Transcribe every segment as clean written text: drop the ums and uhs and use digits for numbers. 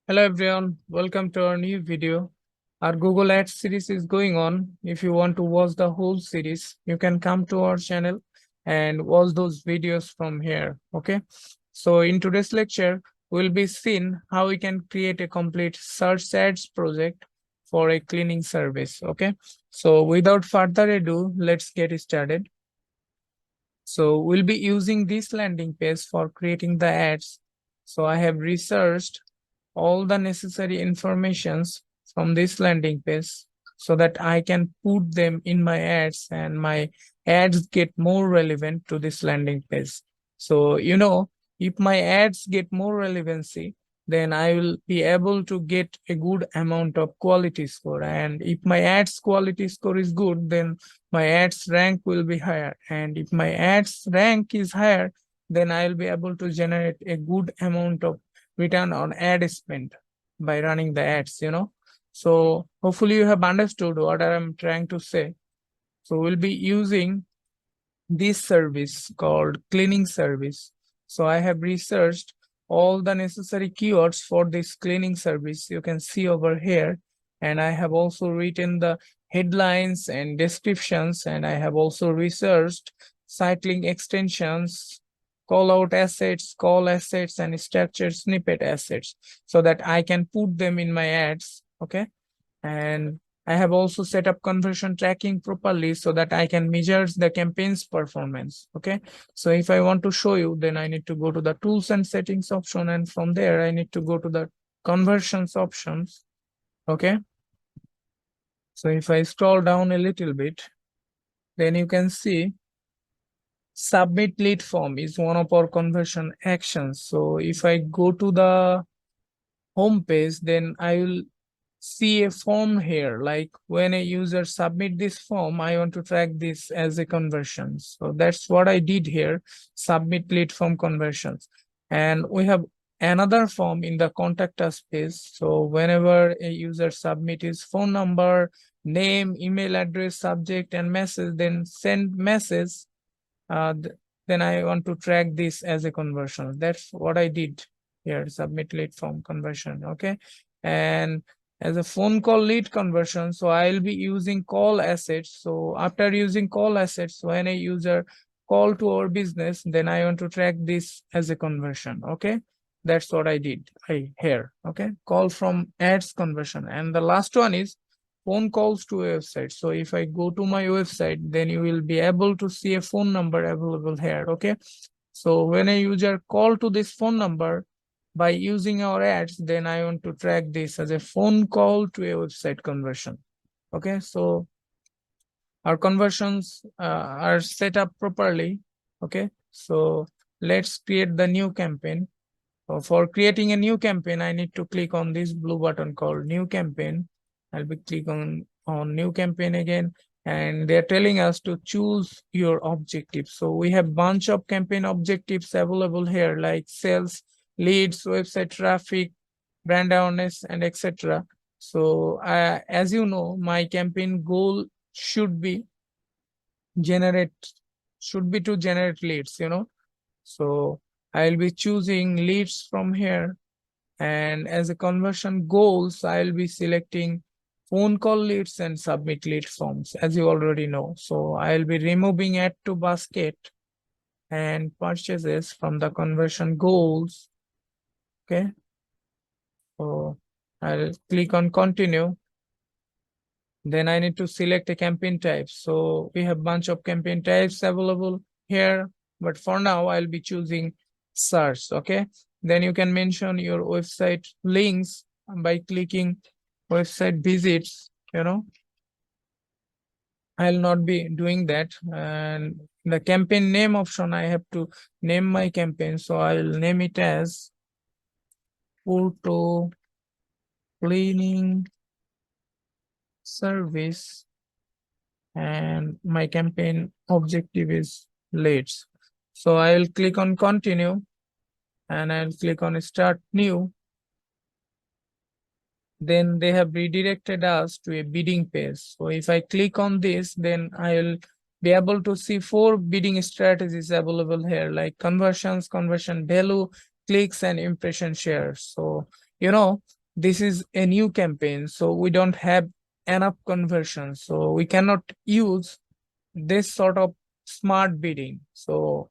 Hello everyone, welcome to our new video. Our Google Ads series is going on. If you want to watch the whole series, you can come to our channel and watch those videos from here. Okay. So in today's lecture, we'll be seeing how we can create a complete search ads project for a cleaning service. Okay. So without further ado, let's get started. So we'll be using this landing page for creating the ads. So I have researched all the necessary informations from this landing page so that I can put them in my ads and my ads get more relevant to this landing page. So, if my ads get more relevancy, then I will be able to get a good amount of quality score. And if my ads quality score is good, then my ads rank will be higher. And if my ads rank is higher, then I'll be able to generate a good amount of return on ad spend by running the ads. So hopefully you have understood what I'm trying to say. So we'll be using this service called cleaning service. So I have researched all the necessary keywords for this cleaning service. You can see over here. And I have also written the headlines and descriptions, and I have also researched site link extensions, call out assets, call assets, and structured snippet assets so that I can put them in my ads. Okay. And I have also set up conversion tracking properly so that I can measure the campaign's performance. Okay. So if I want to show you, then I need to go to the tools and settings option. And from there, I need to go to the conversions options. Okay. So if I scroll down a little bit, then you can see submit lead form is one of our conversion actions. So if I go to the home page, then I will see a form here. Like when a user submit this form, I want to track this as a conversion. So that's what I did here, submit lead form conversions. And we have another form in the contact us page. So whenever a user submit his phone number, name, email address, subject, and message, then send message, then I want to track this as a conversion. That's what I did here, submit lead form conversion. Okay. And as a phone call lead conversion, so I'll be using call assets. So after using call assets, when a user call to our business, then I want to track this as a conversion. Okay. That's what I did here. Okay. Call from ads conversion. And the last one is phone calls to a website. So if I go to my website, then you will be able to see a phone number available here. Okay. So when a user call to this phone number by using our ads, then I want to track this as a phone call to a website conversion. Okay. So our conversions are set up properly. Okay. So let's create the new campaign. So for creating a new campaign, I need to click on this blue button called new campaign. I'll be click on new campaign again, and they're telling us to choose your objectives. So we have bunch of campaign objectives available here, like sales, leads, website traffic, brand awareness, and etc. So as you know, my campaign goal should be to generate leads. So I'll be choosing leads from here. And as a conversion goals, I'll be selecting phone call leads and submit lead forms, as you already know. So I'll be removing add to basket and purchases from the conversion goals. Okay. So I'll click on continue. Then I need to select a campaign type. So we have bunch of campaign types available here, but for now I'll be choosing search. Okay. Then you can mention your website links by clicking website visits. I'll not be doing that. And the campaign name option, I have to name my campaign. So I'll name it as photo cleaning service, and my campaign objective is leads. So I'll click on continue, and I'll click on start new. Then they have redirected us to a bidding page. So if I click on this, then I'll be able to see 4 bidding strategies available here, like conversions, conversion value, clicks and impression shares. So, this is a new campaign, so we don't have enough conversions. So we cannot use this sort of smart bidding. So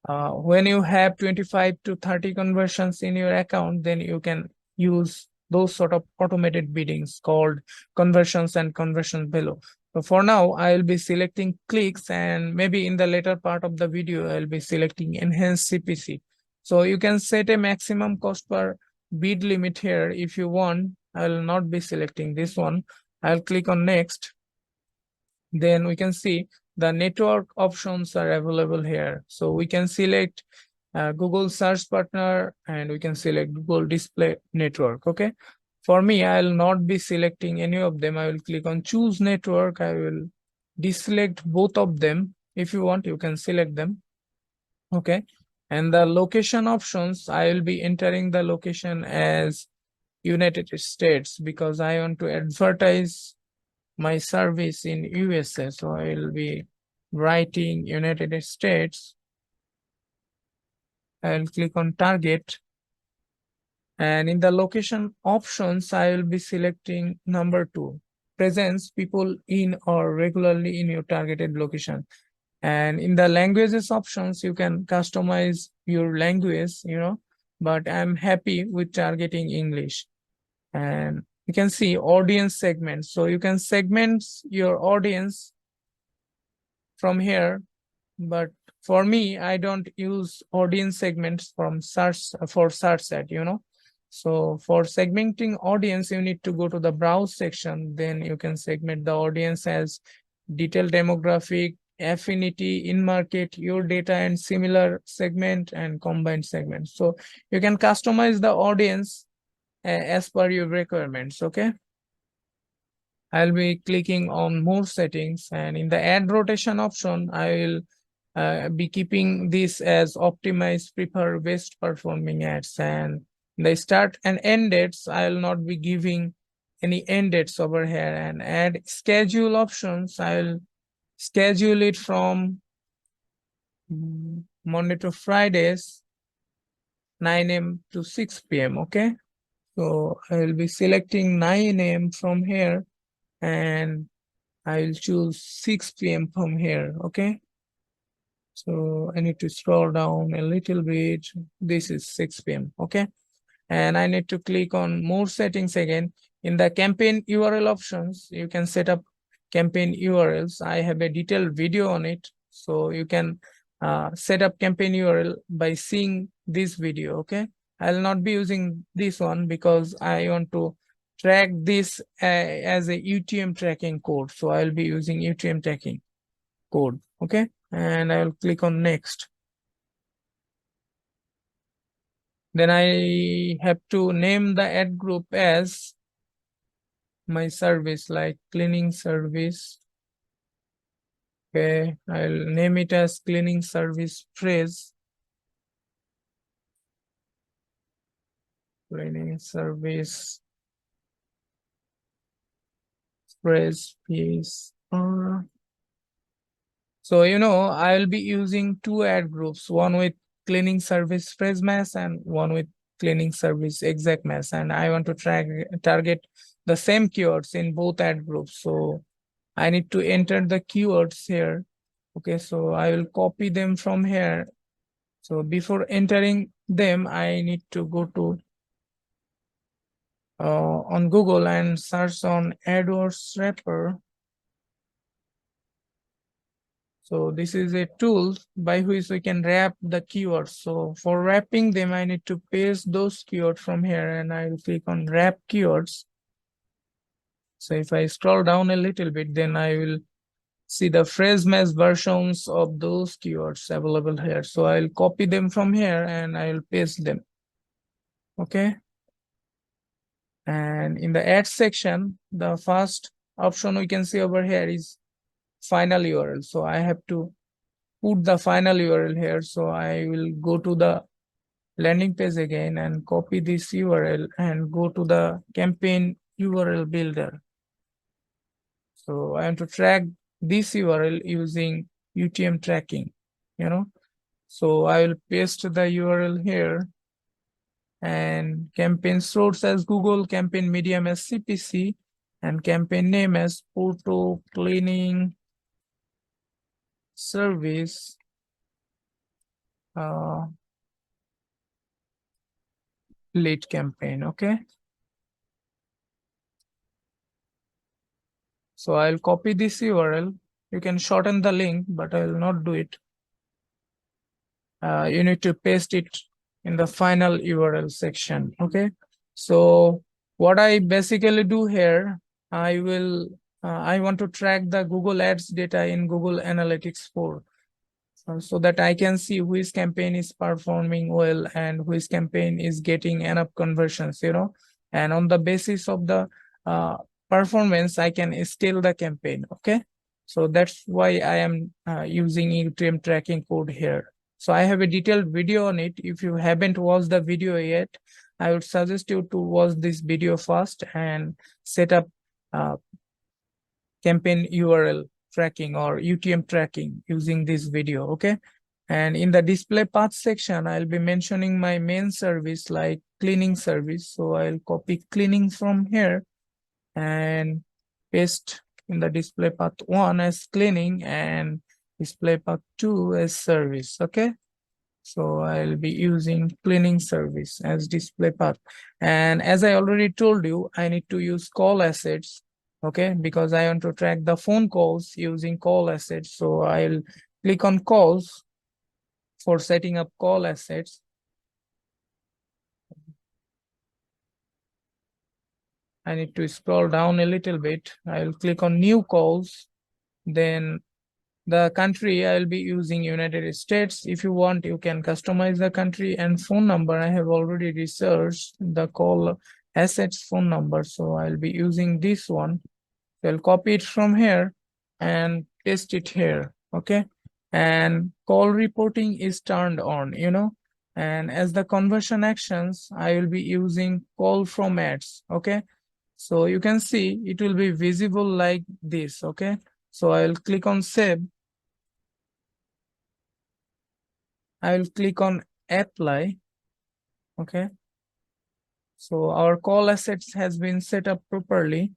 when you have 25 to 30 conversions in your account, then you can use those sort of automated biddings called conversions and conversion below. So for now, I will be selecting clicks, and maybe in the later part of the video, I'll be selecting enhanced CPC. So you can set a maximum cost per bid limit here if you want. I will not be selecting this one. I'll click on next. Then we can see the network options are available here. So we can select Google Search Partner, and we can select Google Display Network. Okay. For me, I'll not be selecting any of them. I will click on Choose Network. I will deselect both of them. If you want, you can select them. Okay. And the location options, I will be entering the location as United States because I want to advertise my service in USA. So I will be writing United States. I'll click on target. And in the location options, I will be selecting number 2, presence people in or regularly in your targeted location. And in the languages options, you can customize your language, but I'm happy with targeting English. And you can see audience segments. So you can segment your audience from here, but for me, I don't use audience segments from search for search ad, So for segmenting audience, you need to go to the browse section. Then you can segment the audience as detailed demographic, affinity, in market, your data, and similar segment and combined segment. So you can customize the audience as per your requirements. Okay. I'll be clicking on more settings, and in the ad rotation option, I will be keeping this as optimize prefer best performing ads, and the start and end dates, I will not be giving any end dates over here. And add schedule options, I will schedule it from Monday to Fridays, 9 a.m. to 6 p.m. Okay. So I will be selecting 9 a.m. from here, and I will choose 6 p.m. from here. Okay. So I need to scroll down a little bit. This is 6 p.m. Okay. And I need to click on more settings again. In the campaign URL options, you can set up campaign URLs. I have a detailed video on it. So you can set up campaign URL by seeing this video. Okay. I'll not be using this one because I want to track this as a UTM tracking code. So I'll be using UTM tracking code. Okay. And I will click on next. Then I have to name the ad group as my service, like cleaning service. Okay, I'll name it as cleaning service phrase. Cleaning service phrase piece. So, I'll be using 2 ad groups, one with cleaning service phrase mass and one with cleaning service exact mass. And I want to target the same keywords in both ad groups. So I need to enter the keywords here. Okay, so I will copy them from here. So before entering them, I need to go to on Google and search on AdWords wrapper. So this is a tool by which we can wrap the keywords. So for wrapping them, I need to paste those keywords from here, and I will click on wrap keywords. So if I scroll down a little bit, then I will see the phrase mass versions of those keywords available here. So I'll copy them from here and I'll paste them. Okay. And in the ad section, the first option we can see over here is final URL. So I have to put the final URL here. So I will go to the landing page again and copy this URL and go to the campaign URL builder. So I want to track this URL using UTM tracking, So I will paste the URL here. and campaign source as Google, campaign medium as CPC, and campaign name as photo cleaning service lead campaign. Okay, so I'll copy this URL. You can shorten the link, but I will not do it. You need to paste it in the final URL section. Okay, so what I basically do here, I want to track the Google Ads data in Google Analytics 4, so that I can see which campaign is performing well and which campaign is getting enough conversions, and on the basis of the performance, I can scale the campaign. Okay, so that's why I am using UTM tracking code here. So I have a detailed video on it. If you haven't watched the video yet, I would suggest you to watch this video first and set up campaign URL tracking or UTM tracking using this video. Okay, and in the display path section, I'll be mentioning my main service like cleaning service. So I'll copy cleaning from here and paste in the display path 1 as cleaning and display path 2 as service. Okay, so I'll be using cleaning service as display path. And as I already told you, I need to use call assets. Okay, because I want to track the phone calls using call assets. So I'll click on calls for setting up call assets. I need to scroll down a little bit. I'll click on new calls. Then the country, I'll be using United States. If you want, you can customize the country and phone number. I have already researched the call assets phone number, so I'll be using this one. I'll copy it from here and paste it here. Okay, and call reporting is turned on, and as the conversion actions, I will be using call from ads. Okay, so you can see it will be visible like this. Okay, so I'll click on save. I will click on apply. Okay, so our call assets has been set up properly,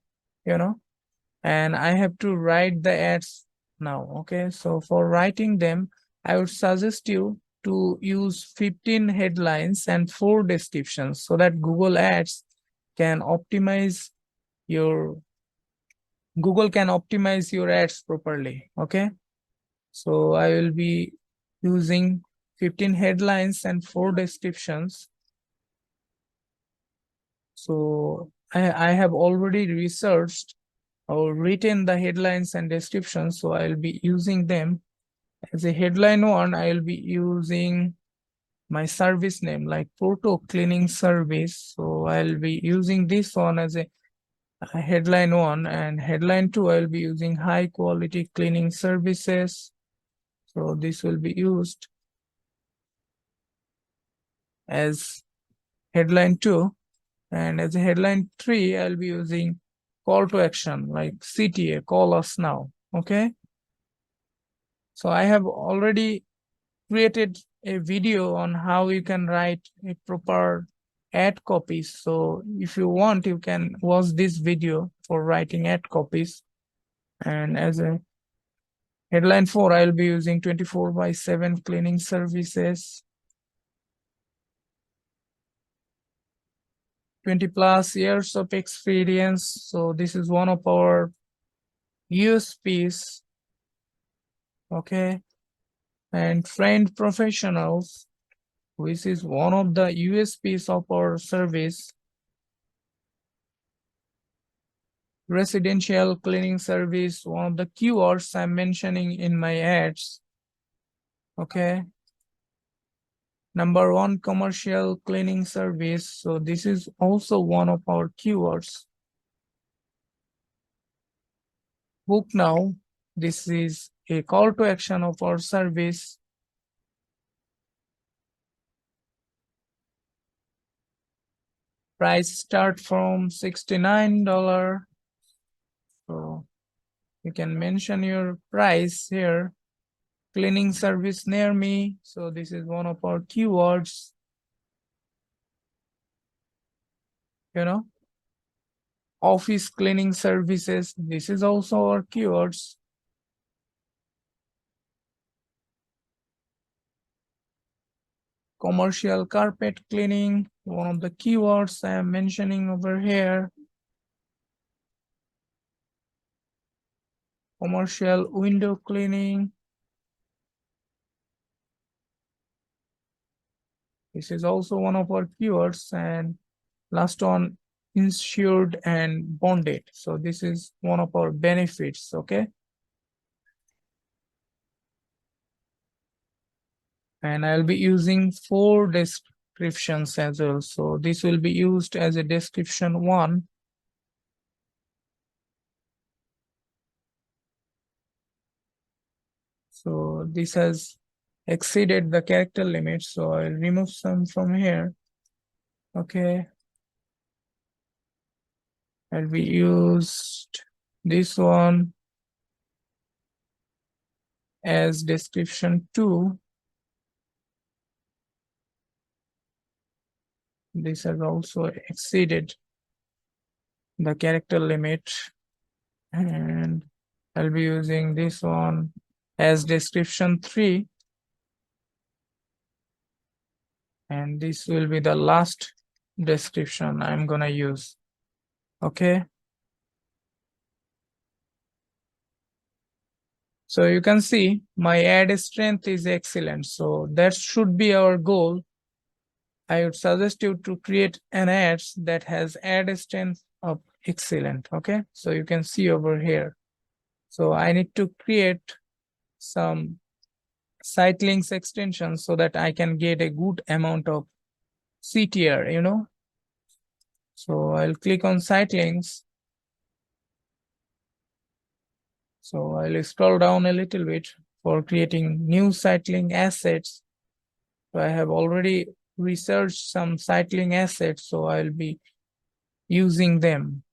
and I have to write the ads now. Okay, so for writing them, I would suggest you to use 15 headlines and 4 descriptions so that Google Ads can optimize your ads properly. Okay, so I will be using 15 headlines and 4 descriptions. So I have already researched or written the headlines and descriptions, so I'll be using them. As a headline 1, I'll be using my service name like photo cleaning service. So I'll be using this one as a headline 1, and headline 2, I'll be using high quality cleaning services. So this will be used as headline 2. And as a headline 3, I'll be using call to action like CTA, call us now. Okay. So I have already created a video on how you can write a proper ad copies. So if you want, you can watch this video for writing ad copies. And as a headline 4, I'll be using 24/7 cleaning services. 20+ years of experience. So this is one of our USPs. Okay, and trained professionals, which is one of the USPs of our service. Residential cleaning service, one of the keywords I'm mentioning in my ads. Okay, number 1, commercial cleaning service. So this is also one of our keywords. Book now, this is a call to action of our service. Price start from $69. So you can mention your price here. Cleaning service near me. So this is one of our keywords. you know, office cleaning services. This is also our keywords. Commercial carpet cleaning, one of the keywords I am mentioning over here. Commercial window cleaning. This is also one of our keywords. And last one, insured and bonded. So this is one of our benefits, okay? And I'll be using 4 descriptions as well. So this will be used as a description 1. So this has exceeded the character limit. So I'll remove some from here. Okay. And we used this one as description 2. This has also exceeded the character limit. And I'll be using this one as description 3. And this will be the last description I'm gonna use. Okay. So you can see my ad strength is excellent. So that should be our goal. I would suggest you to create an ads that has ad strength of excellent. Okay. So you can see over here. So I need to create some site links extensions so that I can get a good amount of CTR, you know. So I'll click on site links. So I'll scroll down a little bit for creating new site link assets. So I have already researched some site link assets, so I'll be using them.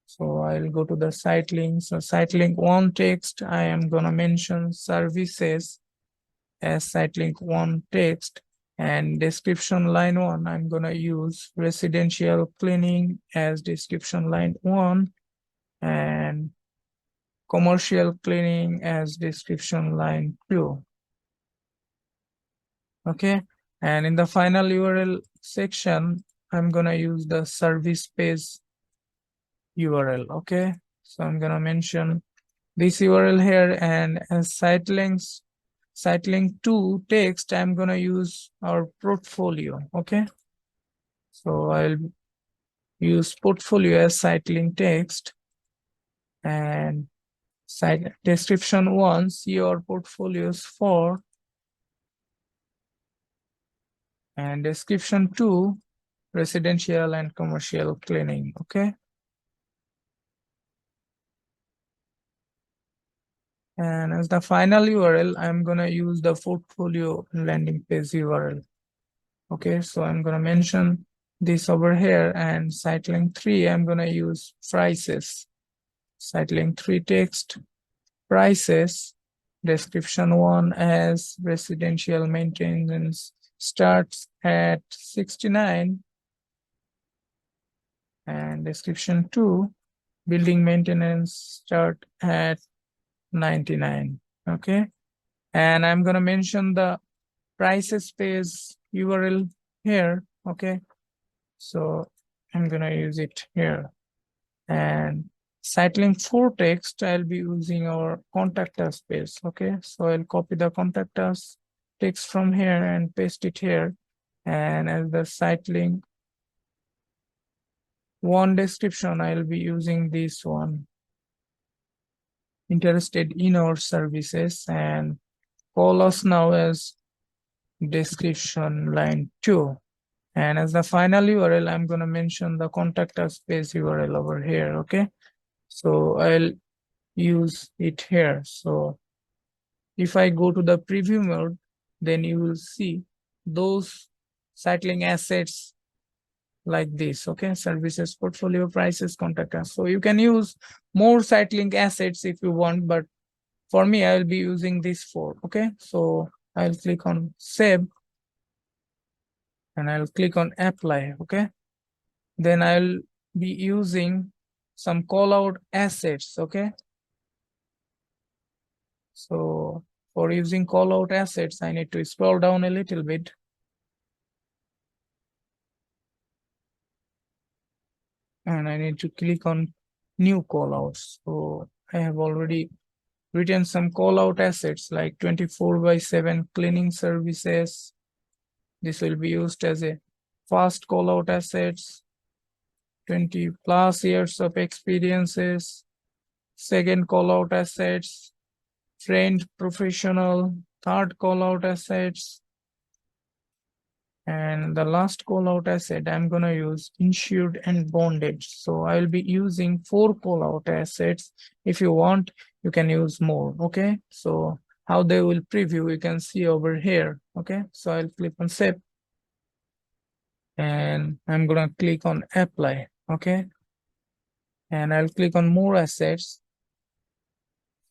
So I'll go to the site links. So site link 1 text, I am gonna mention services as site link 1 text, and description line 1, I'm gonna use residential cleaning as description line 1, and commercial cleaning as description line 2. Okay. And in the final URL section, I'm gonna use the service page URL. Okay. So I'm gonna mention this URL here, and as site links, site link 2 text, I'm gonna use our portfolio. Okay. So I'll use portfolio as site link text, and site description 1, see your portfolios for, and description 2, residential and commercial cleaning. Okay. And as the final URL, I'm gonna use the portfolio landing page URL. Okay, so I'm gonna mention this over here, and site link 3, I'm gonna use prices. Site link 3 text, prices, description 1 as residential maintenance starts at 69, and description 2, building maintenance start at 99. Okay. And I'm gonna mention the prices page URL here. Okay. So I'm gonna use it here. And site link 4 text, I'll be using our contact us page. Okay. So I'll copy the contact us text from here and paste it here. And as the site link 1 description, I'll be using this one. Interested in our services, and call us now as description line 2. And as the final URL, I'm going to mention the contact us page URL over here. Okay. So I'll use it here. So if I go to the preview mode, then you will see those site link assets like this. Okay. Services, portfolio, prices, contact us. So you can use more site link assets if you want, but for me, I will be using these 4. Okay. So I'll click on save, and I'll click on apply. Okay. Then I'll be using some call out assets. Okay. So for using call out assets, I need to scroll down a little bit. And I need to click on new call outs. So I have already written some call out assets like 24/7 cleaning services. This will be used as a fast call out assets, 20 plus years of experiences, second call out assets, trained professional, third call out assets, and the last call out asset I'm going to use insured and bonded. So I'll be using 4 call out assets. If you want, you can use more. Okay, so how they will preview you can see over here. Okay, so I'll click on save and I'm going to click on apply. Okay, and I'll click on more assets.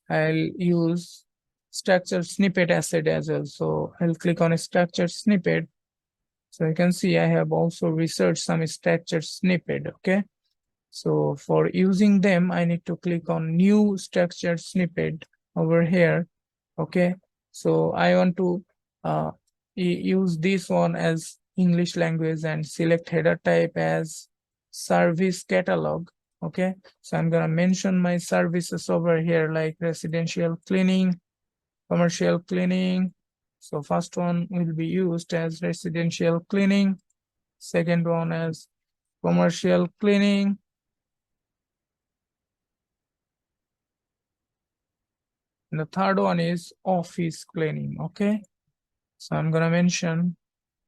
I'll use structured snippet asset as well. So I'll click on a structured snippet. So you can see I have also researched some structured snippet. Okay. So for using them, I need to click on new structured snippet over here. Okay. So I want to use this one as English language and select header type as service catalog. Okay. So I'm going to mention my services over here like residential cleaning, commercial cleaning. So first one will be used as residential cleaning. Second one as commercial cleaning. And the third one is office cleaning. Okay. So I'm going to mention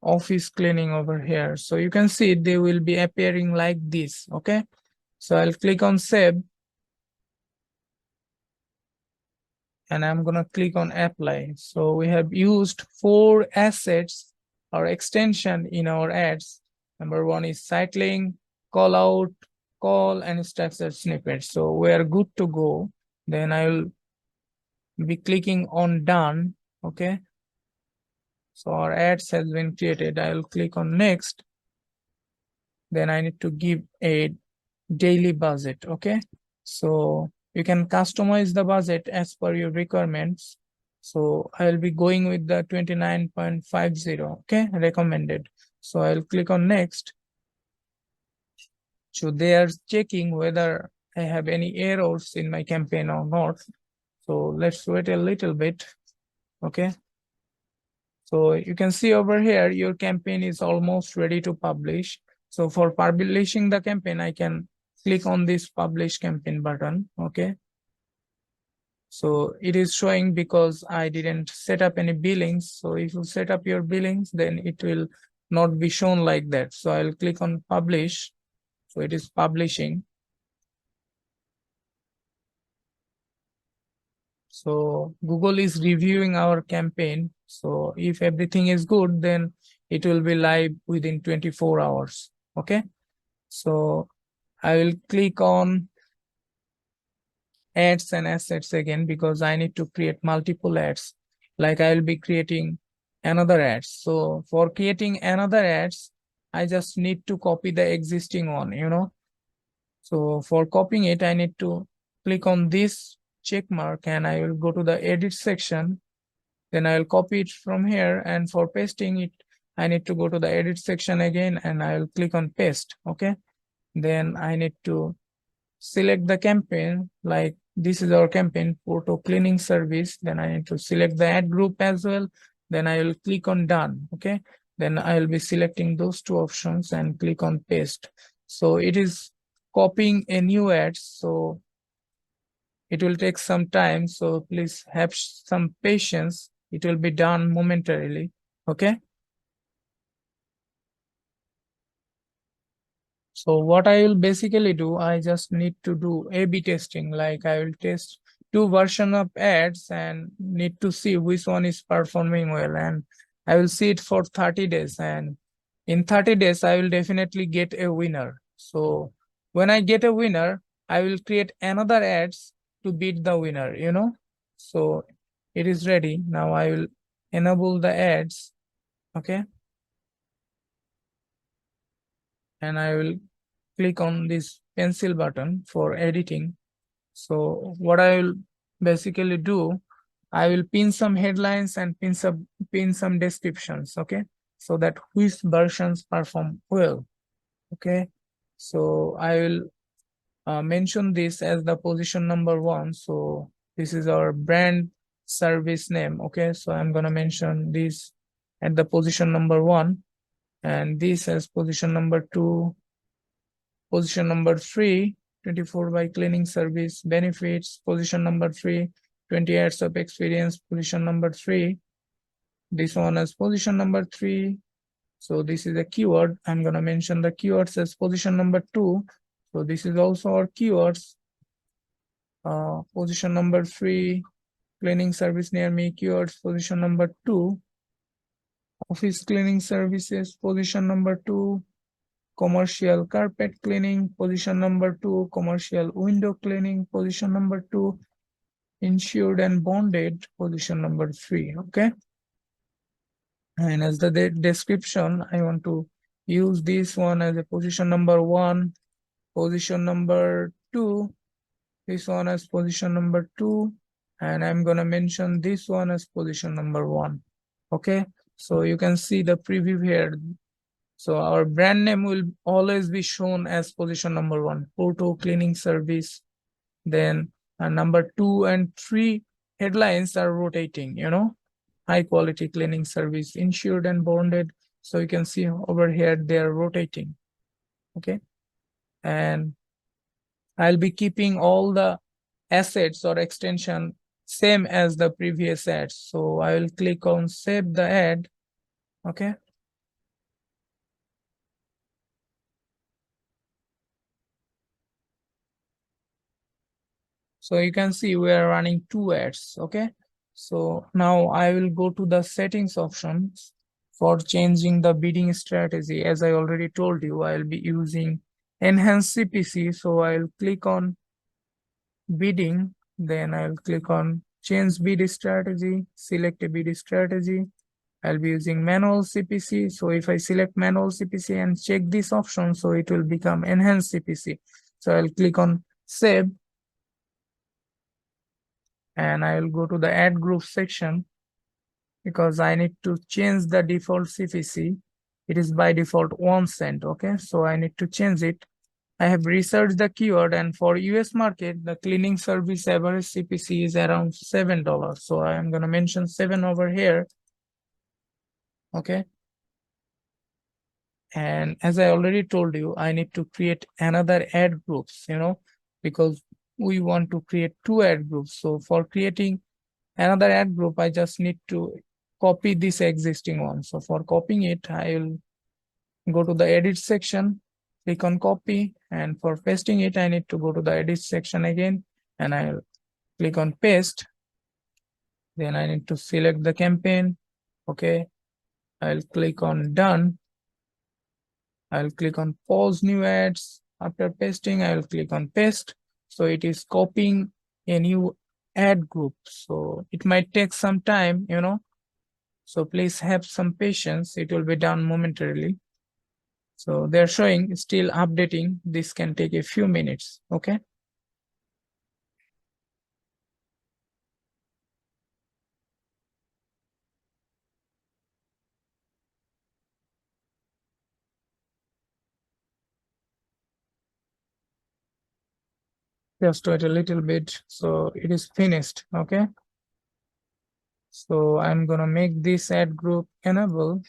office cleaning over here. So you can see they will be appearing like this. Okay. So I'll click on save. And I'm going to click on apply. So we have used 4 assets or extension in our ads. Number 1 is site link, call out, call, and structured snippet. So we are good to go. Then I will be clicking on done. Okay. So our ads has been created. I will click on next. Then I need to give a daily budget. Okay. So you can customize the budget as per your requirements. So I'll be going with the 29.50. Okay, recommended. So I'll click on next. So they are checking whether I have any errors in my campaign or not. So let's wait a little bit. Okay. So you can see over here, your campaign is almost ready to publish. So for publishing the campaign, I can click on this publish campaign button. Okay. So it is showing because I didn't set up any billings. So if you set up your billings, then it will not be shown like that. So I'll click on publish. So it is publishing. So Google is reviewing our campaign. So if everything is good, then it will be live within 24 hours. Okay. So I will click on ads and assets again because I need to create multiple ads. Like I will be creating another ads. So for creating another ads, I just need to copy the existing one. So for copying it, I need to click on this check mark and I will go to the edit section. Then I will copy it from here, and for pasting it, I need to go to the edit section again and I will click on paste. Okay. Then I need to select the campaign, like this is our campaign, photo cleaning service. Then I need to select the ad group as well. Then I will click on done. Okay. Then I will be selecting those 2 options and click on paste. So it is copying a new ad. So it will take some time. So please have some patience. It will be done momentarily. Okay. So what I will basically do, I just need to do A/B testing. Like I will test 2 version of ads and need to see which one is performing well. And I will see it for 30 days. And in 30 days, I will definitely get a winner. So when I get a winner, I will create another ads to beat the winner. So it is ready. Now I will enable the ads. Okay. And I will click on this pencil button for editing. So what I will basically do, I will pin some headlines and pin some descriptions, okay? So that which versions perform well, okay? So I will mention this as the position number 1. So this is our brand service name, okay? So I'm gonna mention this at the position number 1, and this as position number 2, position number 3, 24 by cleaning service benefits, position number 3, 20 years of experience, position number 3. This one as position number 3. So this is a keyword. I'm gonna mention the keywords as position number 2. So this is also our keywords. Position number 3, cleaning service near me, keywords. Position number 2, office cleaning services. Position number 2, commercial carpet cleaning. Position number 2, commercial window cleaning. Position number 2, insured and bonded. Position number 3. Okay. And as the description, I want to use this one as a position number 1, position number 2, this one as position number 2, and I'm gonna mention this one as position number 1. Okay, so you can see the preview here. So our brand name will always be shown as position number 1, Porto cleaning service. Then number 2 and 3 headlines are rotating, high quality cleaning service, insured and bonded. So you can see over here, they are rotating. Okay, and I'll be keeping all the assets or extension same as the previous ads. So I will click on save the ad. Okay. So you can see we are running 2 ads. Okay. So now I will go to the settings options for changing the bidding strategy. As I already told you, I'll be using enhance CPC. So I'll click on bidding, then I'll click on change bid strategy, select a bid strategy. I'll be using manual CPC. So if I select manual CPC and check this option, so it will become enhanced CPC. So I'll click on save, and I'll go to the ad group section because I need to change the default CPC. It is by default 1 cent. Okay, so I need to change it. I have researched the keyword, and for US market, the cleaning service average CPC is around $7. So I am going to mention 7 over here. Okay. And as I already told you, I need to create another ad groups, because we want to create 2 ad groups. So for creating another ad group, I just need to copy this existing one. So for copying it, I will go to the edit section, click on copy, and for pasting it, I need to go to the edit section again, and I'll click on paste. Then I need to select the campaign. Okay, I'll click on done. I'll click on pause new ads. After pasting, I'll click on paste. So it is copying a new ad group. So it might take some time, So please have some patience. It will be done momentarily. So they're showing still updating. This can take a few minutes. Okay. Just wait a little bit. So it is finished. Okay. So I'm gonna make this ad group enable,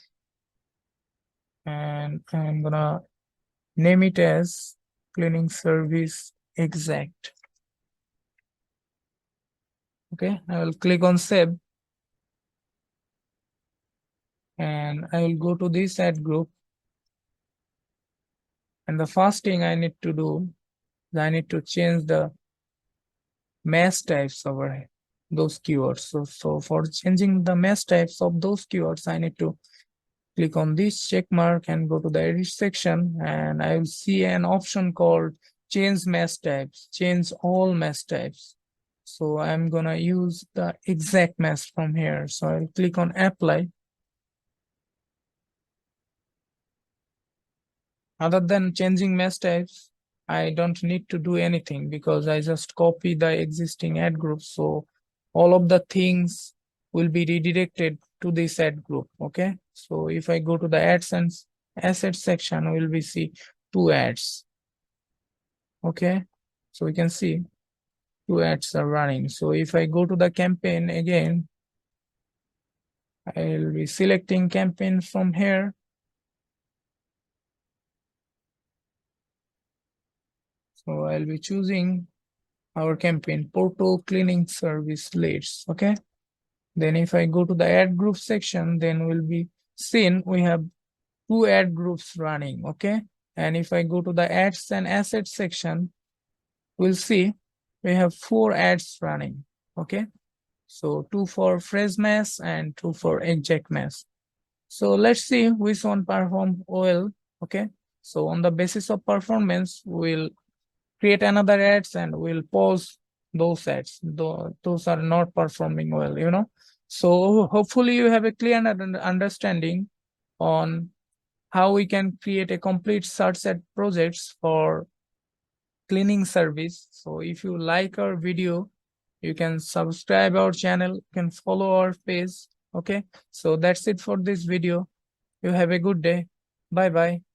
and I'm gonna name it as cleaning service exact. Okay, I will click on save, and I will go to this ad group. And the first thing I need to do is I need to change the mesh types over those keywords. So for changing the mesh types of those keywords, I need to click on this check mark and go to the edit section, and I will see an option called change mesh types, change all mesh types. So I'm gonna use the exact mesh from here. So I'll click on apply. Other than changing mesh types, I don't need to do anything because I just copy the existing ad group. So all of the things will be redirected to this ad group. Okay. So if I go to the ads and assets section, we'll be see two ads. Okay. So we can see two ads are running. So if I go to the campaign again, I'll be selecting campaign from here. So I'll be choosing our campaign Porto cleaning service leads. Okay. Then if I go to the ad group section, then we'll be seen we have two ad groups running. Okay. And if I go to the ads and assets section, we'll see we have four ads running. Okay. So two for phrase mesh and two for exact mesh. So let's see which one perform well. Okay. So on the basis of performance, we'll create another ads and we'll pause those ads. Those are not performing well. So hopefully you have a clear understanding on how we can create a complete search ad projects for cleaning service. So if you like our video, you can subscribe our channel, you can follow our page. Okay. So that's it for this video. You have a good day. Bye bye.